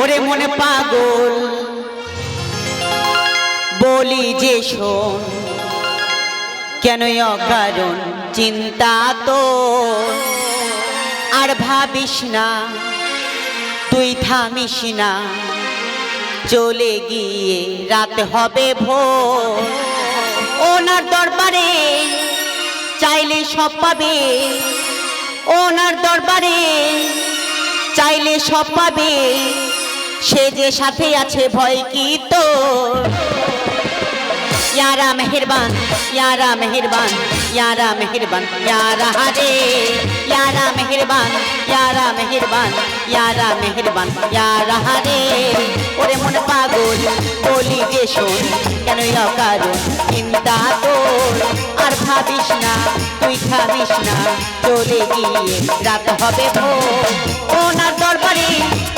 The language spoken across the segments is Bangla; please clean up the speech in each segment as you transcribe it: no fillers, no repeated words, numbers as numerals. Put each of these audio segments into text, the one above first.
ওরে মনে পাগল বলি যে শোন, কেন অকারণ চিন্তা তো আর ভাবিস না, তুই থামিস না, চলে গিয়ে রাত হবে ভোর। ওনার দরবারে চাইলে সব পাবে, ওনার দরবারে চাইলে সব পাবে, সে যে সাথে আছে ভয় কি তোর। यारा मेहरबान, यारा मेहरबान, यारा मेहरबान, यारा हरे, यारा मेहरबान, यारा मेहरबान, यारा मेहरबान, यारा हरे। ओरे मन पागल बोली जे शोन, केन अकारण चिंता तोर আর ভাবিস না, তুই থামিস না, চলে গিয়ে রাত হবে ভোর। ওনার দরবারে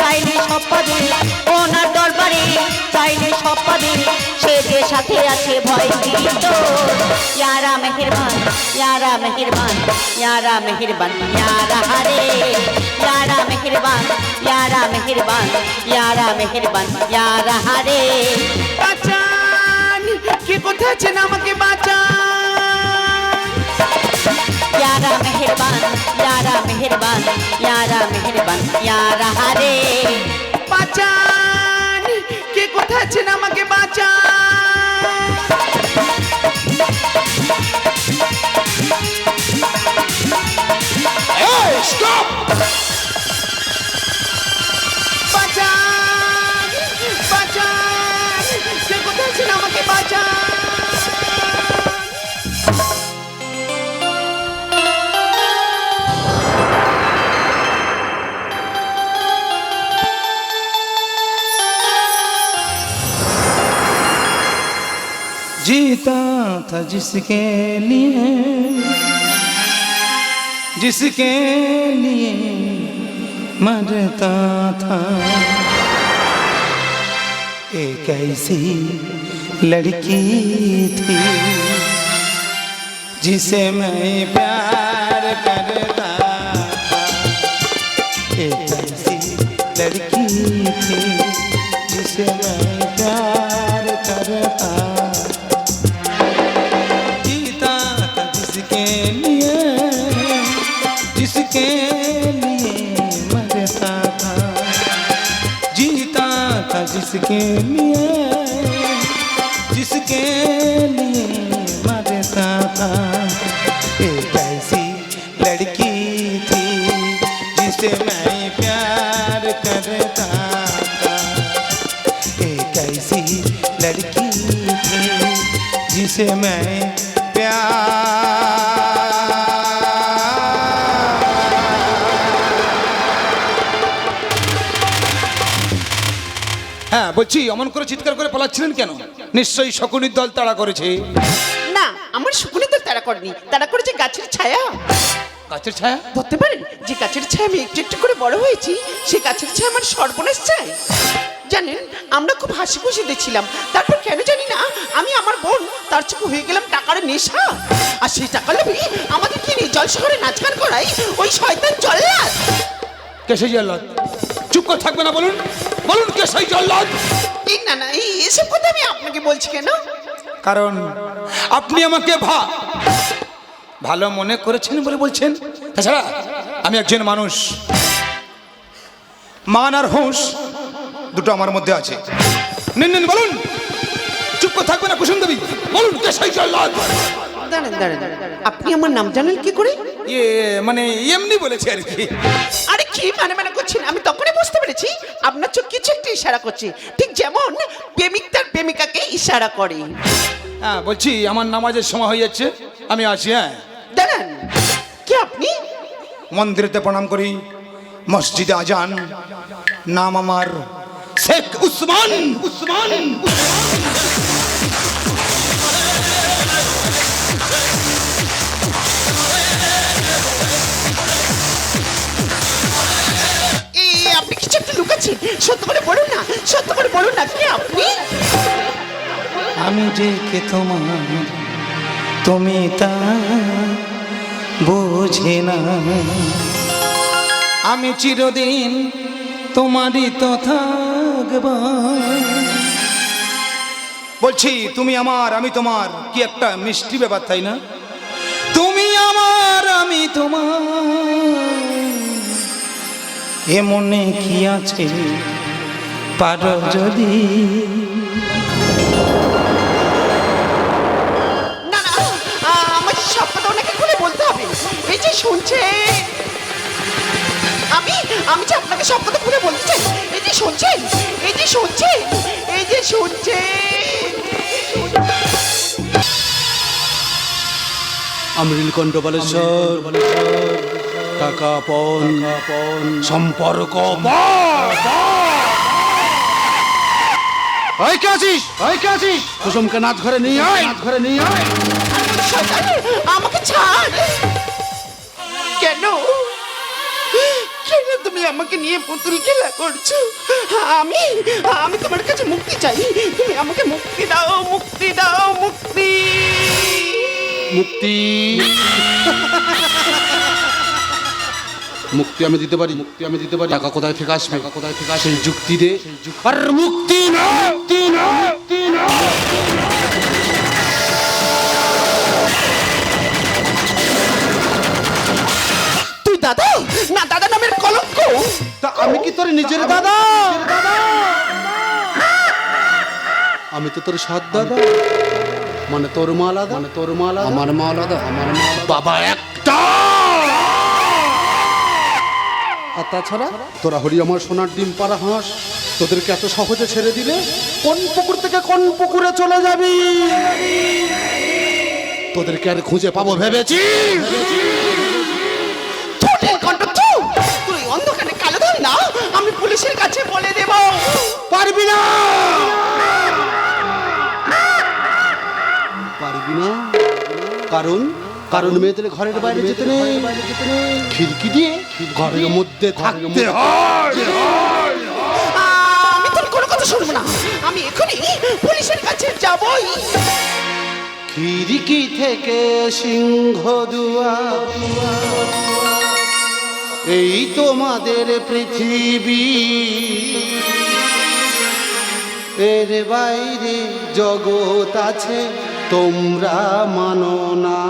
চাইলে সব পাবে, ওনার দরবারে চাইলে সব পাবে, সে যে সাথে আছে ভয় কি তোর। यारा मेहरबान, यारा मेहरबान, यारा मेहरबान, यारा हरे, यारा मेहरबान, यारा मेहरबान, यारा मेहरबान, यारा हरे। বাঁচান, কে কোথায় আছেন আমাকে বাঁচান। यारा मेहरबान, यारा मेहरबान, यारा मेहरबान, यारा हरे। বাঁচান, কে কোথায় আছেন আমাকে বাঁচান। Hey, stop! বাঁচান, বাঁচান, কে কোথায় আছেন আমাকে বাঁচান। जीता था जिसके लिए, जिसके लिए मरता था, एक ऐसी लड़की थी जिसे मैं प्यार करता था। एक ऐसी लड़की थी जिसे मैं प्यार करता, जीता था जिसके लिए, जिसके लिए मरता था, जीता था जिसके लिए, जिसके लिए मरता था। एक ऐसी लड़की थी जिसे मैं प्यार करता था, एक ऐसी लड़की थी जिसे मैं হ্যাঁ বলছি, অমন করে চিৎকার করে পালাচ্ছিলেন কেন? নিশ্চয়ই শকুনির দল তাড়া করেছে। না, আমার শুকুনি তো তারা করেনি, তারা করেছে গাছের ছায়া। গাছের ছায়া? বলতে পারেন যে গাছের ছায়া আমি একটু একটু করে বড় হয়েছি, সেই গাছের ছায়া আমার সর্বনাশ চাই। জানেন, আমরা খুব হাসি খুশিতে ছিলাম, তারপর কেন জানি না আমি আমার বোন তার চোখে হয়ে গেলাম টাকার নেশা। আর সেই টাকা লোভে আমাদের কি নিয়ে জল শহরে নাচ গান করাই ওই শয়তান জল্লাদ। কে সেই জল্লাদ? চুপ করে থাকবে না, বলুন বলুন কে সেই জল্লাদ? এই না না, এসব কথা আমি আপনাকে বলছি কেন? কারণ আপনি আমাকে ভালো মনে করেছেন বলে বলছেন। তাছাড়া আমি একজন মানুষ, মান আর হুঁশ দুটো আমার মধ্যে আছে। নিন নিন, বলুন। চুপ করে থাকবে না কুসুম দেবী, বলুন কে সেই জল্লাদ? দাঁড়ান দাঁড়ান, আপনি আমার নাম জানেন কি করে? মানে এমনি বলেছে আর কি। আরে কি মানে মানে করছেন? আমি তখনই বুঝতে পেরেছি আপনার চোখ কিছু একটা ইশারা করছে, ঠিক যেমন প্রেমিক তার প্রেমিকাকে ইশারা করে। হ্যাঁ বলছি, আমার নামাজের সময় হয়ে যাচ্ছে, আমি আসি। হ্যাঁ দাঁড়ান, কি আপনি? মন্দিরেতে প্রণাম করি, মসজিদে আজান, নাম আমার শেখ উসমান। উসমান আপনি কিছু একটা লুকাচ্ছেন, সত্য করে বলুন না, সত্য করে বলুন না, কে আপনি? আমি যে কে তোমার, তুমি তা বোঝে না। আমি চিরদিন তোমারই তথা ভগবান। বলছি তুমি আমার আমি তোমার, কি একটা মিষ্টি ব্যাপার তাই না? তুমি আমার আমি তোমার, এ মনে কি আছে পারো যদি। না না, আমার সব কথা ওনাকে খুলে বলতে হবে। এই যে শুনছে, আমি আমি যে আপনাকে সব কথা খুলে বলতে চাই। এই যে শুনছেন, এই যে শুনছেন, এই যে শুনছেন। আমি নীলকণ্ঠ বালেশ্বর, টাকা পণ সম্পর্ক কুসুমকে নাচ ঘরে নিয়ে আয়, নাচ ঘরে নিয়ে আয়। শয়তান, আমাকে ছাড়। কেন কেন তুমি আমাকে নিয়ে পুতুল খেলা করছো? আমি আমি তোমার কাছে মুক্তি চাই। তুমি আমাকে মুক্তি দাও, মুক্তি দাও, মুক্তি। মুক্তি মুক্তি আমি দিতে পারি, মুক্তি আমি দিতে পারি। টাকা কোথায় থেকে আসবে, টাকা কোথায় থেকে আসে, সেই যুক্তি দে। আর মুক্তি না, মুক্তি না, মুক্তি না। তুই দাদা না, দাদা নামের কলঙ্ক। তা আমি কি তোর নিজের দাদা? আমি তো তোর সৎ দাদা, মানে তোর মা আলাদা, মানে তোর মা আলাদা, আমার মা আলাদা, আমার মা আলাদা, বাবা একটা। আর তাছাড়া তোরা হরি আমার সোনার ডিম পাড়া হাঁস, তোদেরকে এত সহজে ছেড়ে দিলে কোন পুকুর থেকে কোন পুকুরে চলে যাবি? তোদেরকে আর খুঁজে পাবো ভেবেছি? তুই অন্ধকারে কালো ধর না, আমি পুলিশের কাছে বলে দেব। পারবি না, পারবি না। কারণ কারণ মেয়েদের ঘরের বাইরে যেতে নেই, খিড়কি দিয়ে ঘরের মধ্যে থাকতে হয়। আমি তোর কোনো কথা শুনবো না, আমি এখনই পুলিশের কাছে যাবই। খিড়কি থেকে সিংহ দুয়ার, এই তোমাদের পৃথিবী, এর বাইরে জগৎ আছে তোমরা মানো না,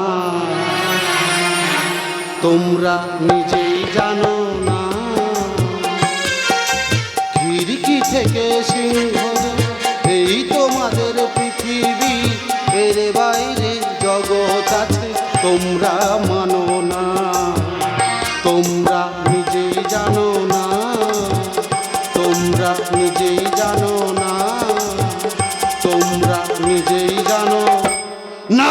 তোমরা নিজেই জানো না। খিড়কি থেকে সিংহ, এই তোমাদের পৃথিবী, এর বাইরে জগৎ আছে তোমরা মানো না, তোমরা নিজেই জানো না, তোমরা নিজেই জানো না, তোমরা নিজেই জানো না।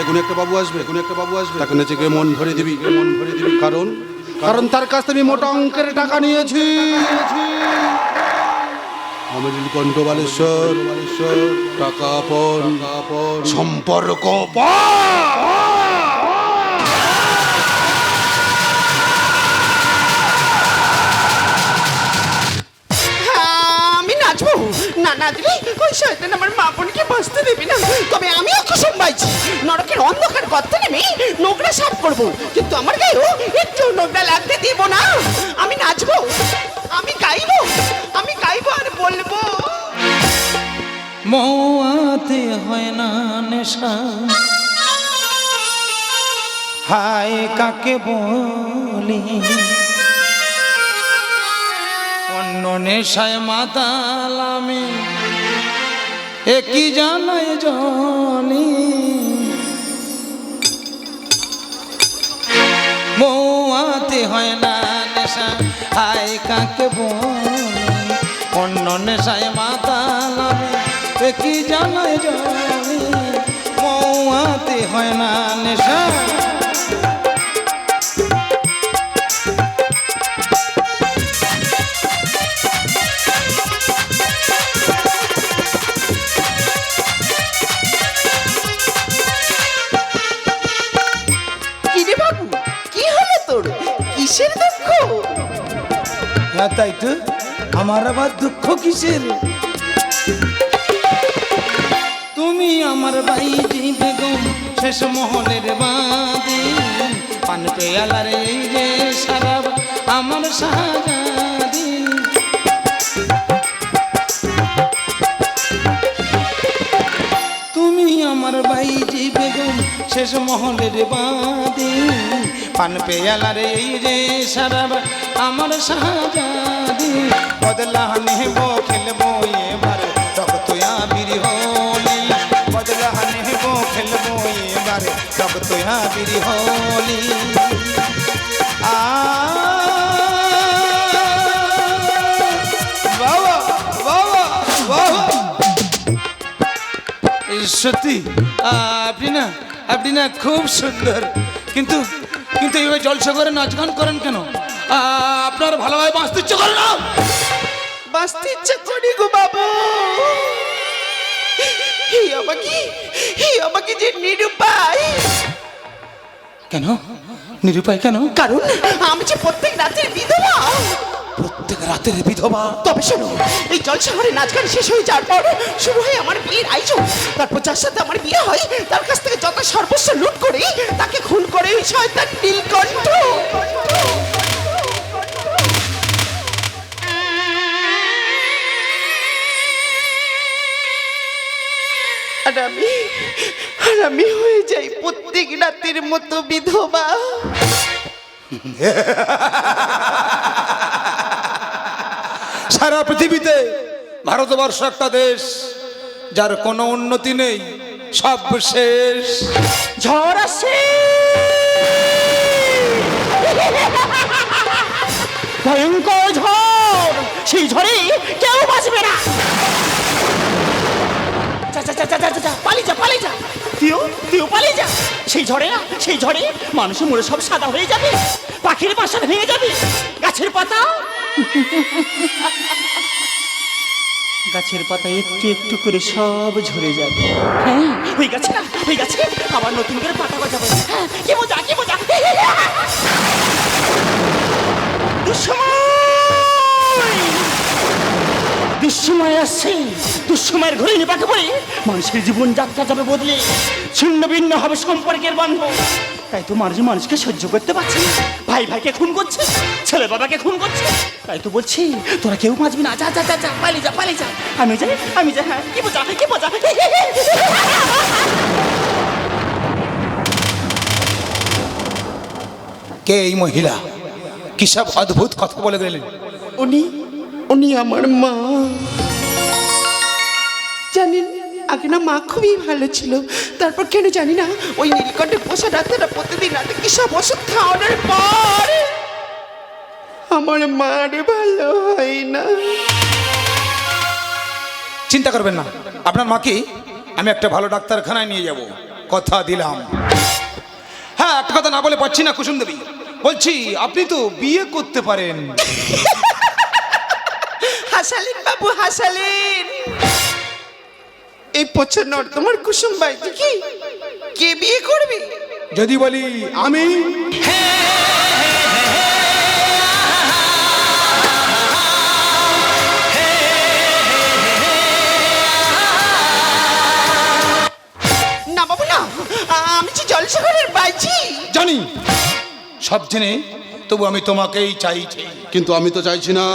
এখন একটা বাবু আসবে, এখন একটা বাবু আসবে, তাকে নেচে গিয়ে মন ভরে দিবি, মন ভরে দিবি। কারণ কারণ তার কাছ থেকে আমি মোটা অঙ্কের টাকা নিয়েছি। আমি নীলকণ্ঠ বালেশ্বর, টাকা পণ সম্পর্ক আমি নাচবো না, নাচলে ওই শয়তান আমার মা বোনকে বাঁচতে দেবে না। তবে আমিও কুসুম বাইছি, নরকের অন্ধকার গর্তে নেমে নোংরা সাফ করবো, কিন্তু আমার গায়েও একটু নোংরা লাগতে দিব না। আমি নাচবো, আমি গাইবো, আমি গাইবো আর বলবো। মৌয়াতে হয় না নেশা, হায় কাকে বলি, অন্য নেশায় মাতাল আমি, একই জানাই জনি। মৌয়াতে হয় না নেশা, হায় কাকে বলি, অন্য নেশায় মাতাল আমি, একই জানাই জনি। মৌয়াতে হয় না নেশা। কিরে বাবু, কি হলো তোর? কিসের দুঃখ? হ্যাঁ তাই তো, আমার আবার দুঃখ কিসের? তুমি আমার বাইজি বেগম শেষ মহলের বাদে, পান পেয়ালার এই যে সারাব আমার শাহজাদি। তুমি আমার বাইজি বেগম শেষ মহলের বাদে, পান পেয়ালার এই যে সারাব আমার শাহজাদি। বদলা নেব খেলবো এবার রক্ত আবির হোলি, বদলা নেব খেলবো এবার রক্ত আবির হোলি। বাবা বাবা বাবা, সত্যি আপনি না খুব সুন্দর, কিন্তু কিন্তু এইভাবে জলসা করে নাচ গান করেন কেন? আপনার ভালোভাবে বাঁচতে ইচ্ছে করে না? বাঁচতে ইচ্ছে করি গো বাবু। এই আমাকে যে নিরুপায়। কেন নিরুপায় কেন? কারণ আমি যে প্রত্যেক রাতের বিধবা। প্রত্যেক রাতের বিধবা? তবে শোনো, এই জলসাঘরে নাচ গান শেষ হয়ে যাওয়ার পর শুরু হয় আমার বিয়ের আয়োজন। তারপর যার সাথে আমার বিয়ে হয় তার কাছ থেকে যত সর্বস্ব লুট করে তাকে খুন করে ওই শয়তান নীলকণ্ঠ। আর আমি হয়ে যাই প্রত্যেক রাতের মতো বিধবা। সারা পৃথিবীতে ভারতবর্ষ একটা দেশ যার কোনো উন্নতি নেই, সব শেষ। ঝড় আসে, ভয়ঙ্কর ঝড়, সেই ঝড়ে কেউ বাঁচবে না। পালিয়ে যা তুইও পালিয়ে যা। সেই ঝড়ে মানুষের মরে সব সাদা হয়ে যাবে, পাখির বাসা ভেঙে যাবে, গাছের পাতা একটু একটু করে সব ঝরে যাবে। হ্যাঁ, ওই গাছে আবার নতুন করে পাতা গজাবে। হ্যাঁ, কি মজা। দুঃসময় আসছে, দুঃসময়ের ঘুরে নিপাকে পড়ে মানুষের জীবন যাত্রা যাবে বদলে, ছিন্ন ভিন্ন হবে সম্পর্কের বান্ধব। তাই তো মানুষকে সহ্য করতে পারছে না। ভাইকে খুন করছে, ছেলে বাবাকে খুন করছে। তাই তো বলছি তোরা কেউ বাঁচবি না। যা পালিয়ে যা। আমি যাই। হ্যাঁ, কি বোঝা। কে এই মহিলা? কি সব অদ্ভুত কথা বলে গেলেন? উনি আমার মা। জানেন, আগে না মা খুবই ভালো ছিল, তারপর কেন জানি না ওই নীলকণ্ঠে পোষা ডাক্তাররা প্রতিদিন রাতে কি সব ওষুধ খাওয়ানোর পর আমার মার ভালো হয় না। চিন্তা করবেন না, আপনার মাকে আমি একটা ভালো ডাক্তারখানায় নিয়ে যাব, কথা দিলাম। হ্যাঁ, একটা কথা না বলে পাচ্ছি না কুসুম দেবী, বলছি আপনি তো বিয়ে করতে পারেন। হাসালেন বাবু, হাসালেন। এই পচা তোমার কুসুম বাই কি কে বিয়ে করবে? যদি বলি আমি, না বাবু না, আমি যে জলসাগরের বাইছি। জানি সব জেনে, তবু আমি তোমাকেই চাইছি। কিন্তু আমি তো চাইছি না।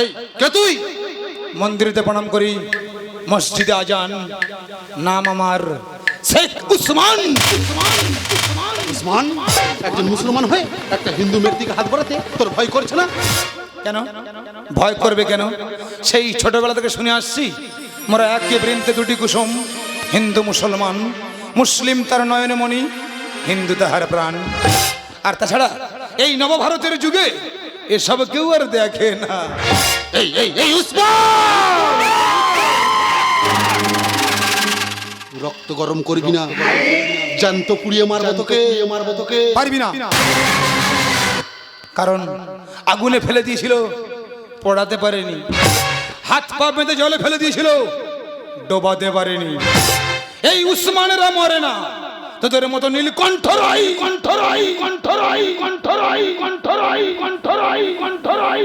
এই কে তুই? মন্দিরেতে প্রণাম করি, মসজিদে আজান, নাম আমার শেখ উসমান। উসমান, একজন মুসলমান হয়ে একটা হিন্দু মেয়ের দিকে হাত বাড়াতে তোর ভয় করছে না? কেন ভয় করবে কেন? সেই ছোটবেলা থেকে শুনে আসছি, মোরা একে বৃন্তে দুটি কুসুম, হিন্দু মুসলমান, মুসলিম তার নয়নে মণি, হিন্দু তাহার প্রাণ। আর তাছাড়া এই নবভারতের যুগে এসব কেউ আর দেখে না। এই উসমান, রক্ত গরম করবি না, জ্যান্ত পুড়িয়ে মারবো তোকে। পারবি না, কারণ আগুনে ফেলে দিয়েছিল, পোড়াতে পারেনি। হাত পা বেঁধে জলে ফেলে দিয়েছিল, ডোবাতে পারেনি। এই উসমানেরা মরে না, তোদের মতো নীল কণ্ঠরাই কণ্ঠরাই কণ্ঠরাই কণ্ঠরাই কণ্ঠরাই কণ্ঠরাই কণ্ঠরাই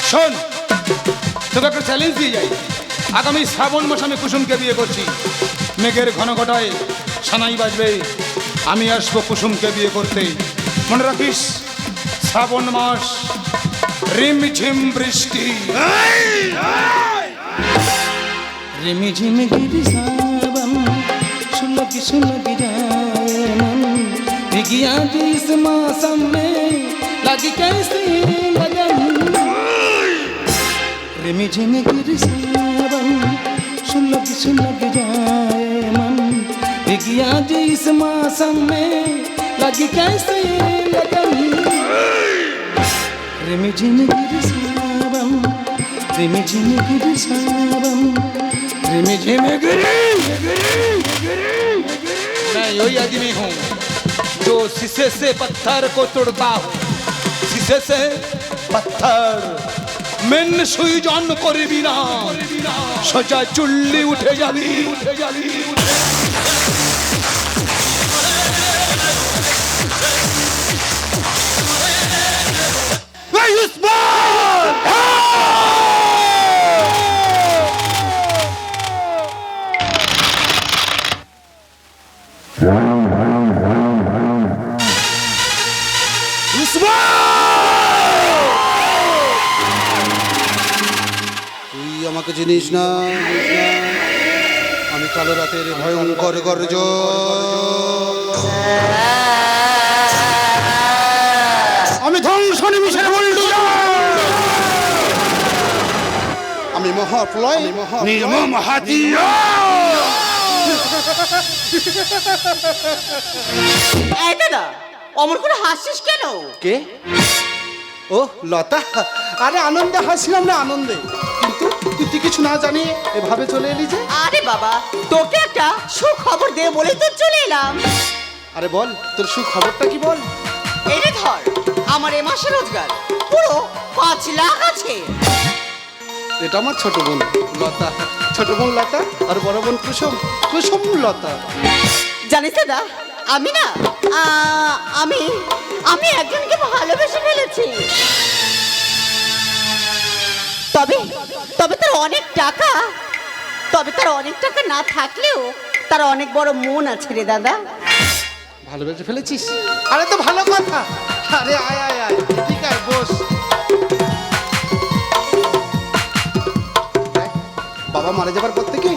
শোন, তোকে একটা চ্যালেঞ্জ দিয়ে যাই। আগামী শ্রাবণ মাসে আমি কুসুমকে বিয়ে করছি। মেঘের ঘন ঘটায় সানাই বাজবে, আমি আসবো কুসুমকে বিয়ে করতে। মনে রাখিস, শ্রাবণ মাস, রিমঝিম বৃষ্টি। রিমঝিম গিরি শ্রাবণ, सुलग सुलग जाए मन, भीगिया जिस मौसम में लगी कैसी लगन। रिमझिम गिरी श्रावण, सुलग सुलग जाए मन, भीगिया जिस मौसम में लगी कैसी लगन। रिमझिम गिरी श्रावण, रिमझिम गिरी श्रावण, रिमझिम गिरी। मैं वही आदमी हूँ जो शीशे से पत्थर को तोड़ता हूँ, शीशे से पत्थर। মেন সুই জন করবি না, সোজা চুল্লি উঠে যাবি। তুই আমাকে চিনিস না, আমি কালো রাতের ভয়ঙ্কর গর্জ। আমি ধ্বংস নিমিষের বল্টুজা, আমি মহাপ্রলয় নির্মম হাতিয়া। এই দাদা, অমর করে হাসিস কেন? কে? ও লতা, আরে আনন্দে হাসছিলাম না, আনন্দে। কিন্তু তুই কিছু না জানি এভাবে চলে এলি যে? আরে বাবা, তোকে একটা সুখবর দে বলেই তো চলে এলাম। আরে বল, তোর সুখবরটা কি বল? এই রে ধর, আমার এ মাসে রোজগার পুরো 5 লাখ আছে। এটা আমার ছোট বোন লতা, ছোট বোন লতা, আর বড় বোন কুসুম, কুসুম লতা। জানিস দাদা, আমি না আমি একজনকে ভালোবেসে ফেলেছি। তবে তার অনেক টাকা, না থাকলেও তার অনেক বড় মন আছে রে দাদা। ভালোবেসে ফেলেছিস? আরে তো ভালো কথা। আরে আয় আয় আয়, ঠিক আছে, বস। বাবা মারা যাবার পর থেকে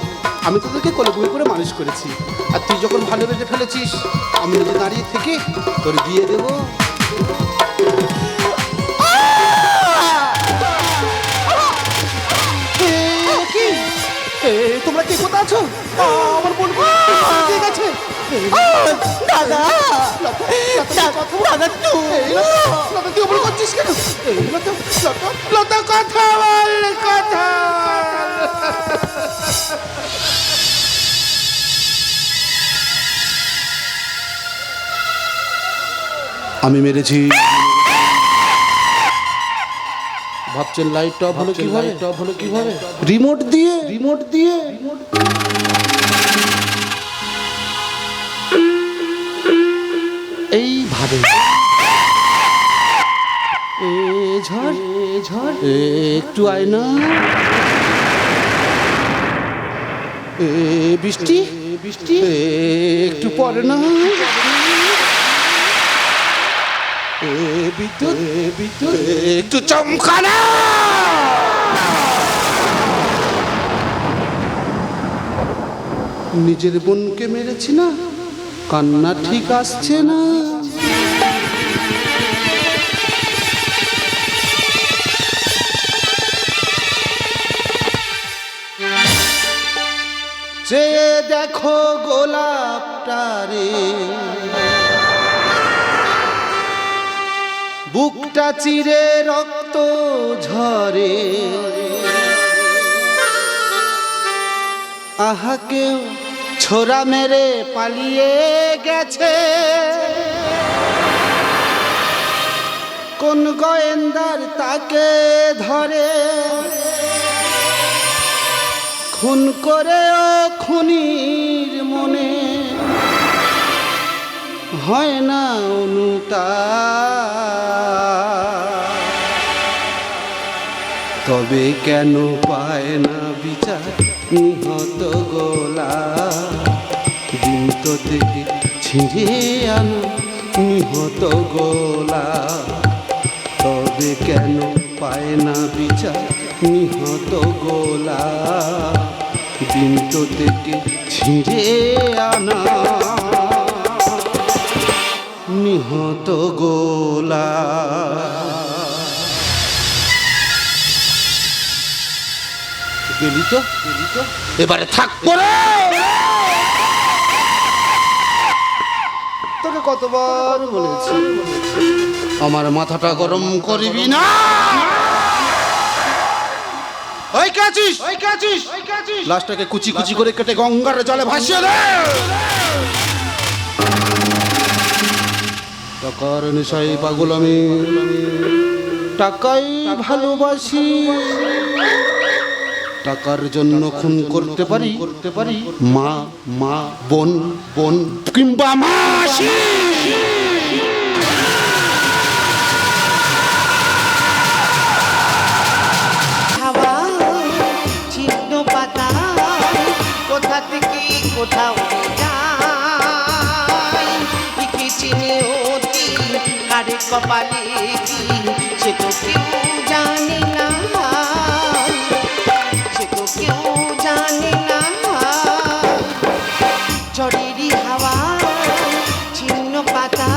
আমি তোদেরকে কোলে বই করে মানুষ করেছি, আর তুই যখন ভালোবেসে ফেলেছিস, আমি নিজে দাঁড়িয়ে থেকে তোর বিয়ে দেবো। তোমরা কে কোথা আছো? আমার বোন ঠিক আছে দাদা, দাদা তুই ওপর করছিস কেন? লতা কথা বল, কথা। আমি মেরেছি। ভাবছেন লাইট অফ হলো কিভাবে? রিমোট দিয়ে এইভাবে। ঝড় একটু আয় না। বৃষ্টি একটু পড়ে না। বিদ্যুৎ একটু চমকানা। নিজের বোনকে মেরেছি না, কান্না ঠিক আসছে না। চেয়ে দেখো গোলাপটারে, বুকটা চিরে রক্ত ঝরে। আহা কেউ ছোরা মেরে পালিয়ে গেছে, কোন গোয়েন্দার তাকে ধরে খুন করেও খুনির মনে হয় না অনুতাপ। তবে কেন পায় না বিচার নিহত গোলা দিন তো থেকে ছিঁড়ে আনো নিহত গোলা। তবে কেন পায় না বিচার নিহত গোলা দিন তো থেকে ছিঁড়ে আনা নিহত গোলা। গেলি তো এবারে থাকবো রে। তোকে কতবার বলেছি আমার মাথাটা গরম করবি না। ওই কাছিস লাশটাকে কুচি কুচি করে কেটে গঙ্গার জলে ভাসিয়ে দে। টাকার নেশায় পাগল আমি, টাকাই ভালোবাসি। টাকার জন্য খুন করতে পারি মা বোন কিংবা মাসি। হাওয়া ছিন্ন পাতা কোথা থেকে কোথাও যায়, কি চিনে অতি কার কপালে কি সে তো কেউ জানে না, সে তো কেউ জানে না। ঝড়েরই হাওয়া ছিন্ন পাতা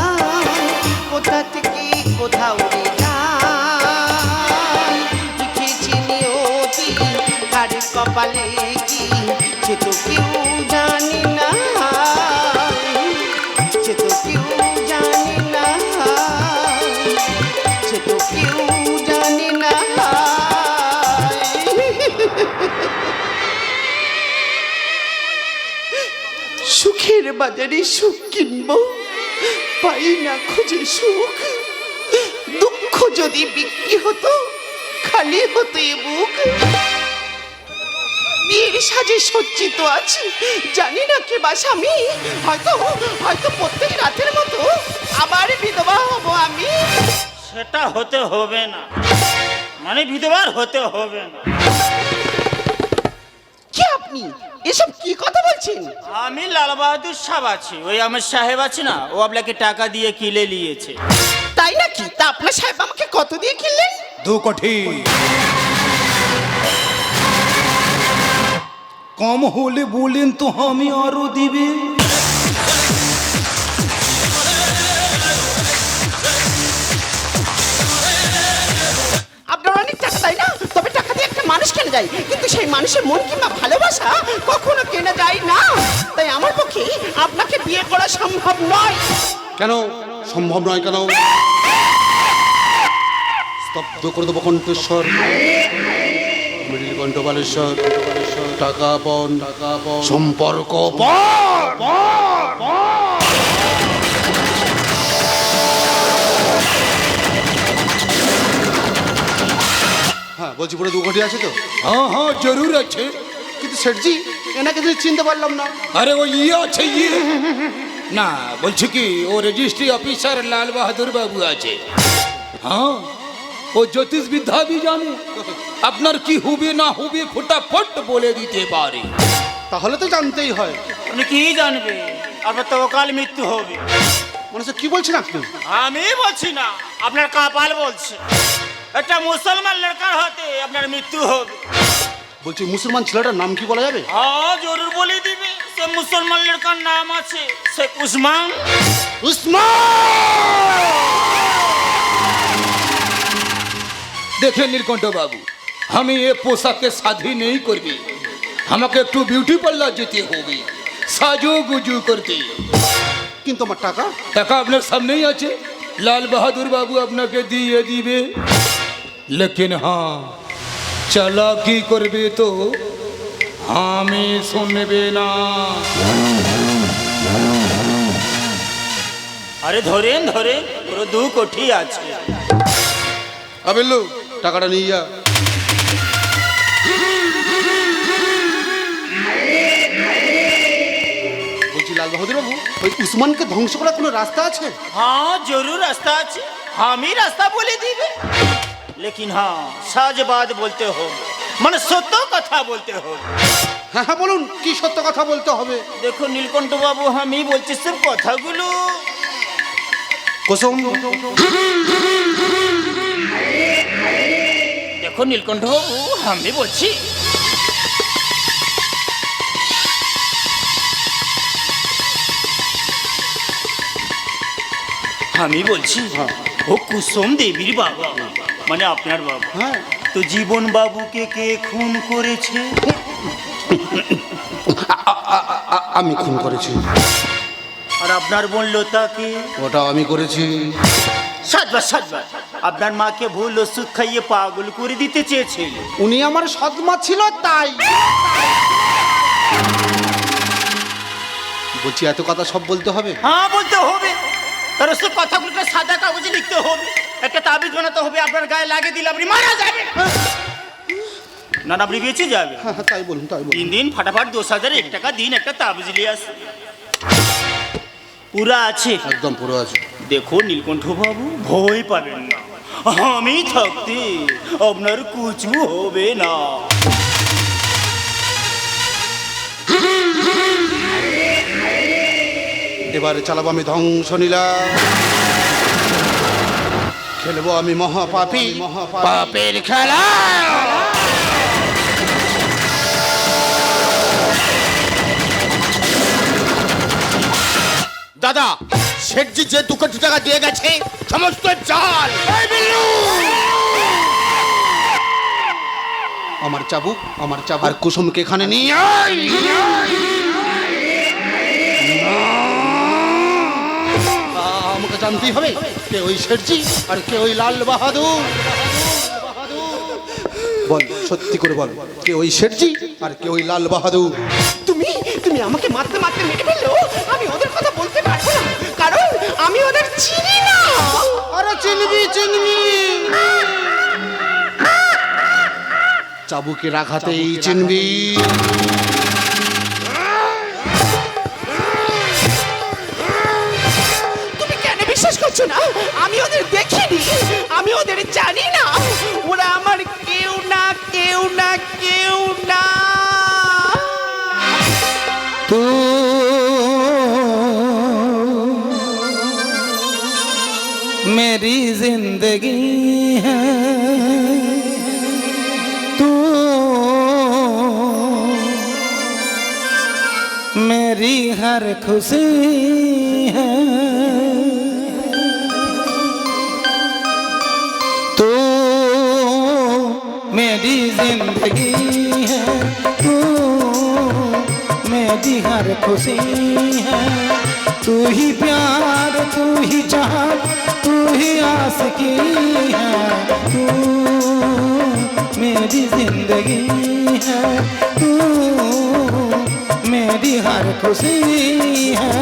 কোথা থেকে কোথাও যায়, লিখে চিনে অতি কার কপালে কি সে তো কেউ জানে না, সে তো কেউ জানে না, সে তো কেউ জানে না। সুখের বাজারে সুখ কিনবো, পাই না খুঁজে সুখ। দুঃখ যদি বিক্রি হতো খালি হতো এ বুক। বিয়ের সাজে সজ্জিত আছি, জানি না কে বা স্বামী। হয়তো প্রত্যেক রাতের মতো আবার বিধবা হব আমি। সেটা হতে হবে না, মানে বিধবার হতে হবে না। কি আপনি এসব কি কথা বলছেন? আমি লাল বাহাদুর সাহেব আছি, ওই আমার সাহেব আছে না, ও আপনাকে টাকা দিয়ে কিনে নিয়েছে। তাই নাকি? তা আপনার সাহেব আমাকে কত দিয়ে কিনলেন? 2 কোটি। কম হলে বলেন তো আমি আরো দিবে। আপনার অনেক টাকা তাই না? তবে টাকা দিয়ে একটা মানুষ কেনা যায়, কিন্তু সেই মানুষের মন কিংবা ভালোবাসা কখনো কেনা যায় না। তাই আমার পক্ষে আপনাকে বিয়ে করা সম্ভব নয়। কেন সম্ভব নয়? কেন? স্তব্ধ করে দেবো কণ্ঠস্বর, মৃদু কণ্ঠ বালেশ্বর। টাকা পণ সম্পর্ক হ্যাঁ বলছি পুরো 2 কোটি আছে তো? হ্যাঁ জরুর আছে। কিন্তু সেটজি এনাকে যদি চিনতে পারলাম না। আরে ও ইয়ে আছে ইয়ে না, বলছি কি ও রেজিস্ট্রি অফিসার লাল বাহাদুর বাবু আছে। হ্যাঁ ও জ্যোতিষ বিদ্যা भी জানে, আপনার কি হবে না হবে ফটাফট বলে দিতে পারে। তাহলে তো জানতেই হয়। আপনি কি জানবে? আপনার তো অকাল মৃত্যু হবে। মানে কি বলছেন আপনি? আমি বলছি না, আপনার কপাল বলছে। একটা মুসলমান লড়কার হাতে আপনার মৃত্যু হবে। বলছি মুসলমান ছেলেটার নাম কি বলা যাবে? হ্যাঁ জরুর বলে দিবে। সে মুসলমান লড়কার নাম আছে শেখ উসমান। দেখে নীলকণ্ঠ বাবু, আমি এ পোশাকে শাদি নেই করবি, আমাকে একটু বিউটি পার্লার যেতে হবে সাজু গুজু করতে। কিন্তু আমার টাকা টাকা আপনার সামনেই আছে, লাল বাহাদুর বাবু আপনাকে দিয়ে দিবে। লেকিন হ্যাঁ চালাকি করবে তো আমি শুনবে না। আরে ধরেন পুরো 2 কোটি আছে। আবেল্লু টাকাটা নিয়ে যা। বলছি লাল বাহাদুর বাবু, ওই উসমানকে ধ্বংস করার কোনো রাস্তা আছে? हाँ जरूर रास्ता আছে हम ही रास्ता बोले दीबे लेकिन हाँ साज बात बोलते हो মানে সত্য কথা বলতে हो হ্যাঁ হ্যাঁ বলুন, কি সত্য কথা বলতে হবে? দেখো নীলকণ্ঠ বাবু আমি বলছি সব কথাগুলো কুসুম, দেখো নীলকণ্ঠ বাবু আমি বলছি আমি বলছি ও কুসুম দেবীর বাবা মানে আপনার বাবা হ্যাঁ তো জীবন বাবুকে কে খুন করেছে আমি খুন করেছি। আর আপনার বোন লতাকে ওটা আমি করেছি। সাতবার সাতবার আপনার মাকে ভুল ওষুধ খাইয়ে পাগল করে দিতে চেয়েছে উনি আমার সৎমা ছিল তাই। বলছি এত কথা সব বলতে হবে? হ্যাঁ বলতে হবে তার সব কথাগুলোকে সাদা কাগজে লিখতে হবে একটা তাবিজ বানাতে হবে আপনার গায়ে লাগিয়ে দিলে আপনি মারা যাবেন না না আপনি বেঁচে যাবে হ্যাঁ হ্যাঁ তাই বলুন তাই বলুন। 3 দিন ফাটাফাট 10,001 টাকা দিন একটা তাবিজ নিয়ে আসে পুরা আছে একদম পুরো আছে। দেখো নীলকণ্ঠ বাবু ভয় পাবেন না আমি থাকতে আপনার কিছু হবে না এবারে চালাবো আমি ধ্বংস নীলা, খেলবো আমি মহাপাপী পাপের খেলা। দাদা শেঠজি যে 2 কোটি টাকা দিয়ে গেছে সমস্ত জাল। আমার চাবুক আর কুসুমকে এখানে নিয়ে আয়। আমাকে জানতেই হবে কে ওই শেঠজি আর কে ওই লাল বাহাদুর। বল সত্যি করে বল, কে ওই শেঠজি আর কে ওই লাল বাহাদুর? তুমি আমাকে মারতে মারতে মেরে ফেললো, আমি ওদের কথা বলতে পারবো না, কারণ আমি ওদের চিনি না। আরে চিনবি চাবুকের আঘাতেই চিনবি। তুমি কেন বিশ্বাস করছো না? আমি ওদের দেখিনি, আমি ওদের জানি না, ওরা আমার কেউ না কেউ না কেউ না। तू मेरी जिंदगी है, तू मेरी हर खुशी है, तू मेरी जिंदगी है, तू मेरी हर खुशी है, तू ही प्यार तू ही चाहत तू ही आशिकी है, तू मेरी जिंदगी है, तू मेरी हर खुशी है।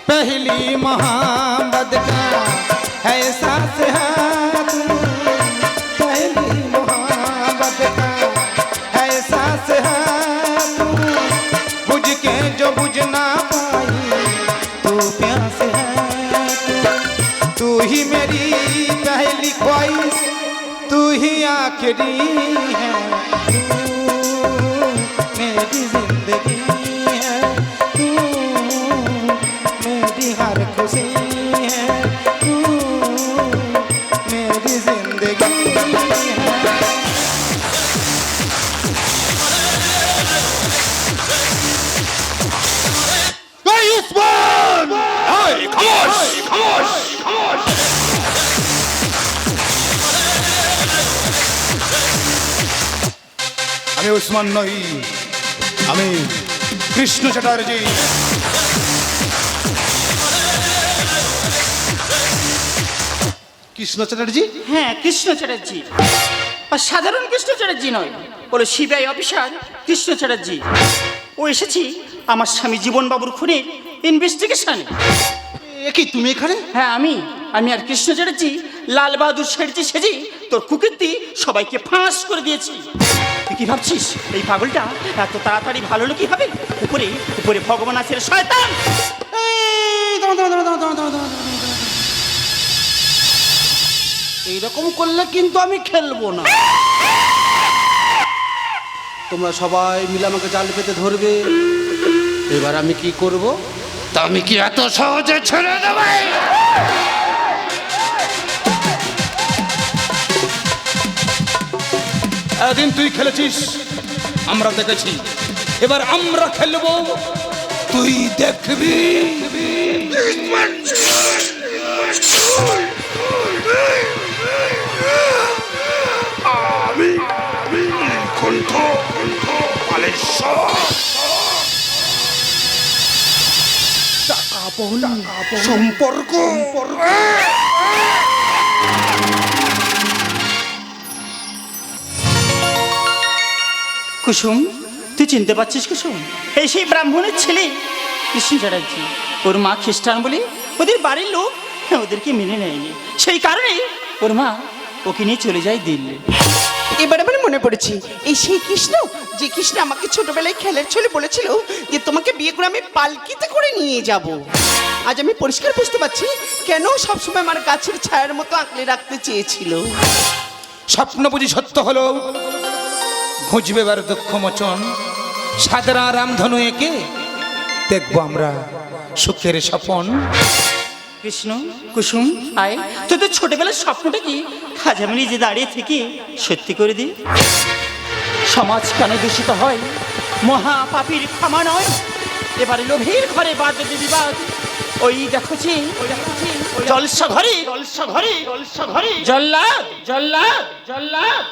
पहली मोहब्बत का है एहसास है तू, पहली मोहब्बत का है एहसास है तू, बुझ के जो बुझ ना पाई तू प्यास है तू ही मेरी पहली ख्वाहिश तू ही आखिरी है, तू मेरी जिंदगी है, तू मेरी हर खुशी है, तू मेरी जिंदगी है। এই উসমান! এই খামোশ খামোশ খামোশ! আমি উসমান নই, আমি কৃষ্ণ চ্যাটার্জি। কৃষ্ণ চ্যাটার্জি? হ্যাঁ কৃষ্ণ চ্যাটার্জি আর সাধারণ কৃষ্ণ চ্যাটার্জি নয়, বলো সিবিআই অফিসার কৃষ্ণ চ্যাটার্জি। ও এসেছি আমার স্বামী জীবনবাবুর খুনের ইনভেস্টিগেশনে। এ কি তুমি এখানে? হ্যাঁ আমি আর কৃষ্ণ চ্যাটার্জি লাল বাহাদুর সেজে তোর কুকীর্তি সবাইকে ফাঁস করে দিয়েছি। তুই কি ভাবছিস এই পাগলটা এত তাড়াতাড়ি ভালো লোকই হবে? উপরে উপরে ভগবান আছে শয়তান। এইরকম করলে কিন্তু আমি খেলবো না। তোমরা সবাই মিলে আমাকে জাল পেতে ধরবে। এবার আমি কি করব? তা আমি কি এত সহজে ছেড়ে দেবে? এদিন তুই খেলেছিস, আমরা দেখেছি, এবার আমরা খেলবো, তুই দেখবি। আমি কণ্ঠ সম্পর্ক কুসুম, তুই চিনতে পারছিস কুসুম? এই সেই ব্রাহ্মণের ছেলে কৃষ্ণ চ্যাটার্জি। ওর মা খ্রিস্টান বলে ওদের বাড়ির লোক ওদেরকে মেনে নেয়নি, সেই কারণে ওর মা ওকে নিয়ে চলে যায় দিল্লি। এবার আমার মনে পড়েছে, এই সেই কৃষ্ণ, যে কৃষ্ণ আমাকে ছোটবেলায় খেলার ছলে বলেছিল যে তোমাকে বিয়ে করে আমি পালকিতে করে নিয়ে যাব। আজ আমি পরিষ্কার বুঝতে পারছি কেন সবসময় আমার গাছের ছায়ার মতো আঁকলে রাখতে চেয়েছিল। স্বপ্ন বুঝি সত্য হলো, ঘুঁজবে এবার দুঃখ মোচন, সাদরা রামধনু একে দেখবো আমরা সুখের স্বপন। কৃষ্ণ, কুসুম, আয় তোদের ছোটবেলার স্বপ্নটা কি আজ আমি নিজে দাঁড়িয়ে থেকে সত্যি করে দিই। সমাজ কেন দূষিত হয়? মহা পাপীর ক্ষমা নয়, এবারে লোভের ঘরে বাদ বিবাদ। ওই দেখছি জলসা ঘরে জল্লাদ জল্লাদ জল্লাদ।